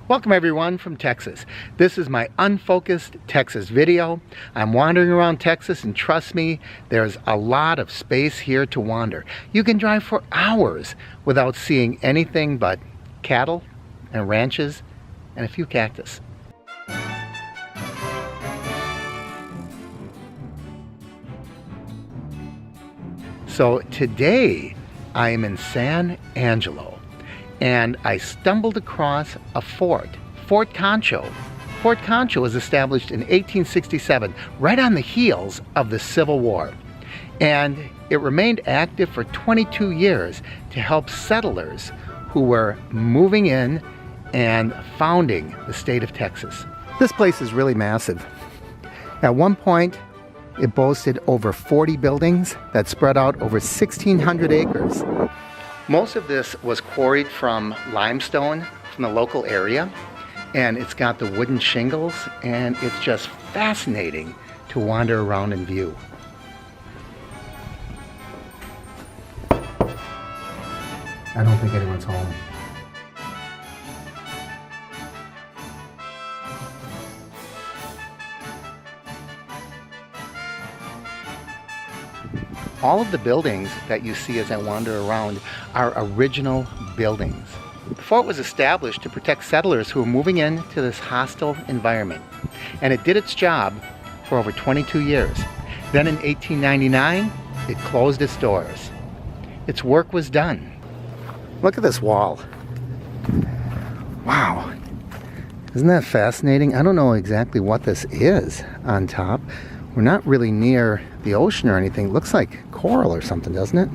Welcome everyone from Texas. This is my unfocused Texas video. I'm wandering around Texas, and trust me, there's a lot of space here to wander. You can drive for hours without seeing anything but cattle and ranches and a few cactus. So today I am in San Angelo, and I stumbled across a fort, Fort Concho. Fort Concho was established in 1867, right on the heels of the Civil War. And it remained active for 22 years to help settlers who were moving in and founding the state of Texas. This place is really massive. At one point, it boasted over 40 buildings that spread out over 1,600 acres. Most of this was quarried from limestone from the local area, and it's got the wooden shingles, and it's just fascinating to wander around and view. I don't think anyone's home. All of the buildings that you see as I wander around are original buildings. The fort was established to protect settlers who were moving into this hostile environment, and it did its job for over 22 years. Then in 1899, it closed its doors. Its work was done. Look at this wall. Wow. Isn't that fascinating? I don't know exactly what this is on top. We're not really near the ocean or anything. It looks like coral or something, doesn't it?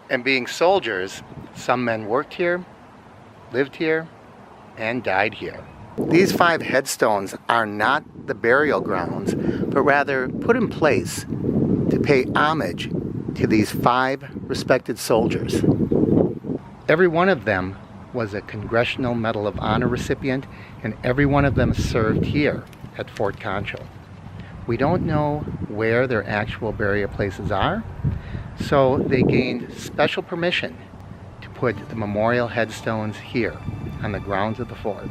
And being soldiers, some men worked here, lived here, and died here. These 5 headstones are not the burial grounds, but rather put in place to pay homage to these 5 respected soldiers. Every one of them was a Congressional Medal of Honor recipient, and every one of them served here at Fort Concho. We don't know where their actual burial places are, so they gained special permission to put the memorial headstones here on the grounds of the fort.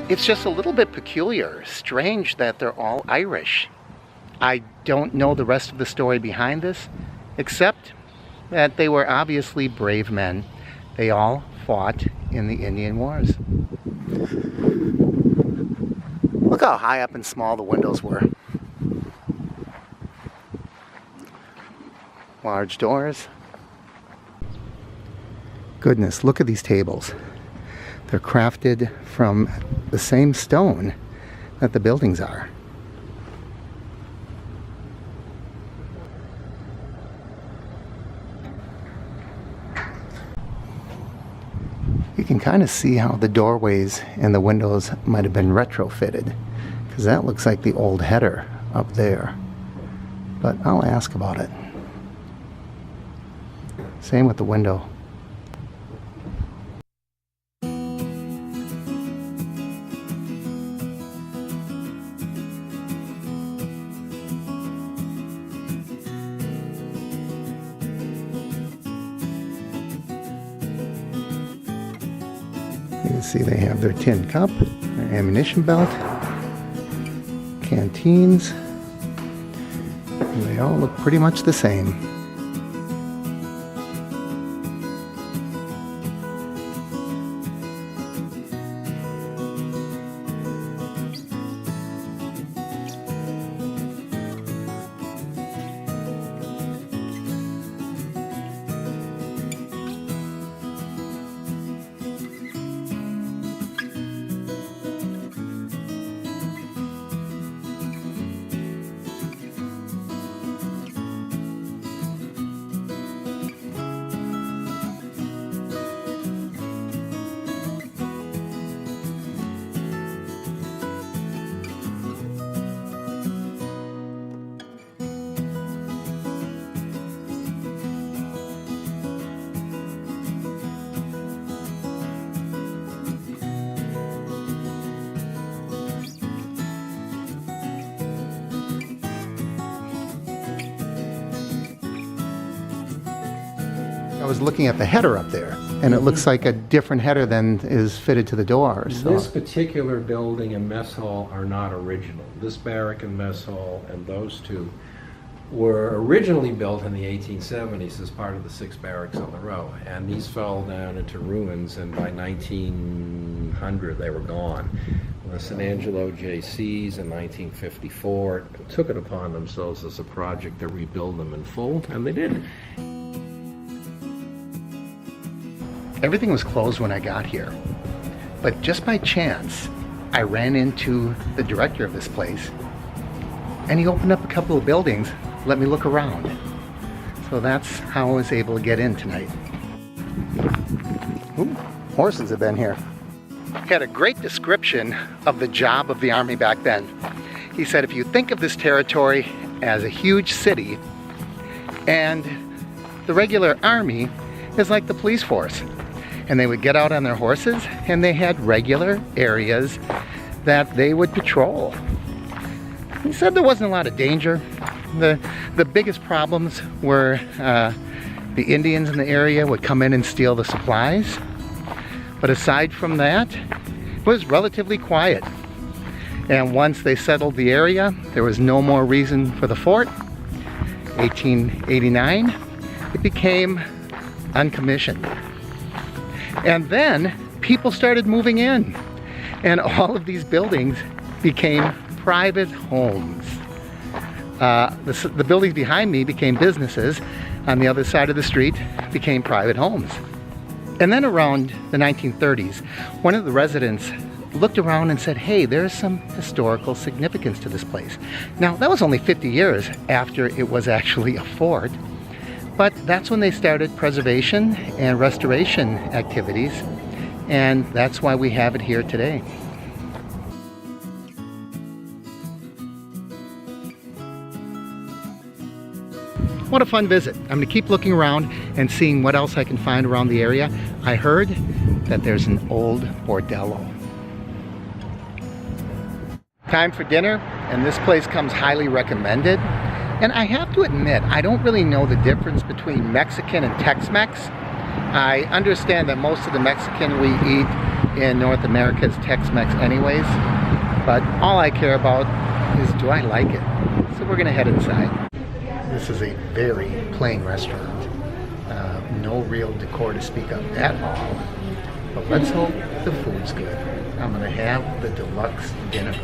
It's just a little bit peculiar, strange that they're all Irish. I don't know the rest of the story behind this, except that they were obviously brave men. They all fought in the Indian Wars. Look how high up and small the windows were. Large doors. Goodness, look at these tables. They're crafted from the same stone that the buildings are. You can kind of see how the doorways and the windows might have been retrofitted, because that looks like the old header up there. But I'll ask about it. Same with the window. You can see they have their tin cup, their ammunition belt, canteens, and they all look pretty much the same. I was looking at the header up there, and it looks like a different header than is fitted to the door. So. This particular building and mess hall are not original. This barrack and mess hall and those two were originally built in the 1870s as part of the 6 barracks on the row, and these fell down into ruins, and by 1900 they were gone. The San Angelo JCs in 1954 took it upon themselves as a project to rebuild them in full, and they did. Everything was closed when I got here, but just by chance I ran into the director of this place, and he opened up a couple of buildings, let me look around. So that's how I was able to get in tonight. Ooh, horses have been here. He had a great description of the job of the Army back then. He said, if you think of this territory as a huge city, and the regular Army is like the police force, and they would get out on their horses, and they had regular areas that they would patrol. He said there wasn't a lot of danger. The biggest problems were the Indians in the area would come in and steal the supplies. But aside from that, it was relatively quiet. And once they settled the area, there was no more reason for the fort. 1889, it became uncommissioned. And then people started moving in, and all of these buildings became private homes. The buildings behind me became businesses. On the other side of the street became private homes. And then around the 1930s, one of the residents looked around and said, hey, there's some historical significance to this place. Now, that was only 50 years after it was actually a fort, but that's when they started preservation and restoration activities, and that's why we have it here today. What a fun visit. I'm going to keep looking around and seeing what else I can find around the area. I heard that there's an old bordello. Time for dinner, and this place comes highly recommended. And I have to admit, I don't really know the difference between Mexican and Tex-Mex. I understand that most of the Mexican we eat in North America is Tex-Mex anyways, but all I care about is, do I like it? So we're going to head inside. This is a very plain restaurant. No real decor to speak of at all. But let's hope the food's good. I'm going to have the deluxe dinner.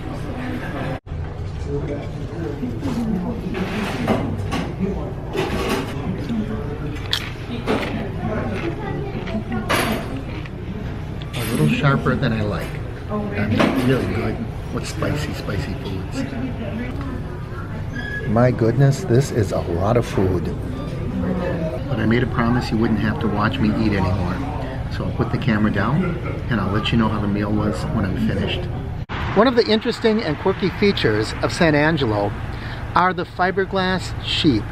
A little sharper than I like. I'm really good with spicy foods. My goodness, this is a lot of food. But I made a promise you wouldn't have to watch me eat anymore. So I'll put the camera down and I'll let you know how the meal was when I'm finished. One of the interesting and quirky features of San Angelo are the fiberglass sheep.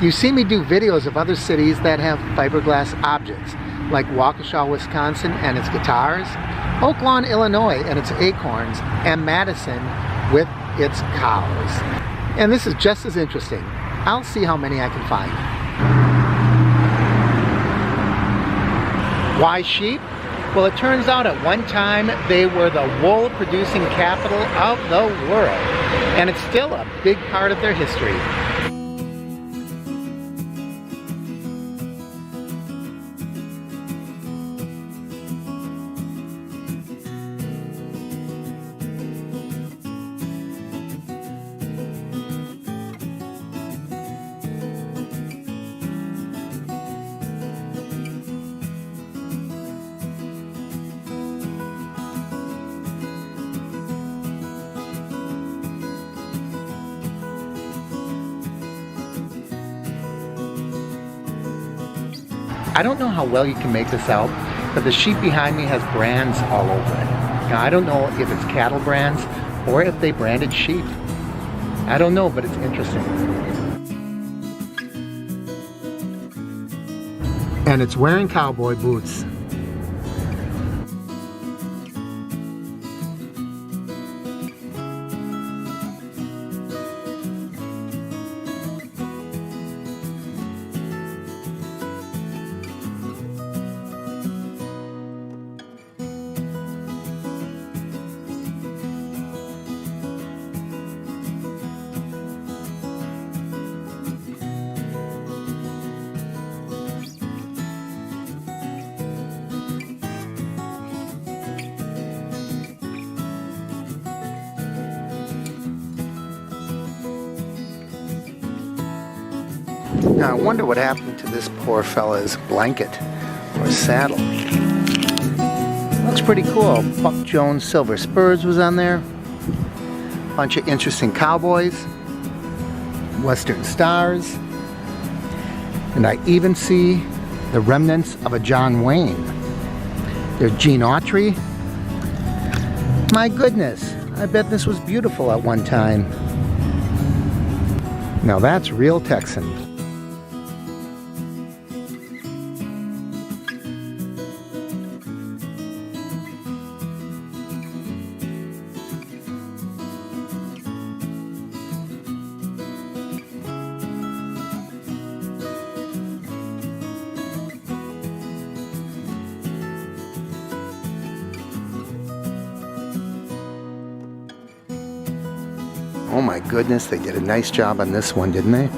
You see me do videos of other cities that have fiberglass objects, like Waukesha, Wisconsin and its guitars, Oak Lawn, Illinois and its acorns, and Madison with its cows. And this is just as interesting. I'll see how many I can find. Why sheep? Well, it turns out at one time they were the wool producing capital of the world. And it's still a big part of their history. I don't know how well you can make this out, but the sheep behind me has brands all over it. Now, I don't know if it's cattle brands or if they branded sheep. I don't know, but it's interesting. And it's wearing cowboy boots. Now I wonder what happened to this poor fella's blanket or saddle. Looks pretty cool. Buck Jones Silver Spurs was on there. Bunch of interesting cowboys. Western Stars. And I even see the remnants of a John Wayne. There's Gene Autry. My goodness, I bet this was beautiful at one time. Now that's real Texan. Oh my goodness, they did a nice job on this one, didn't they?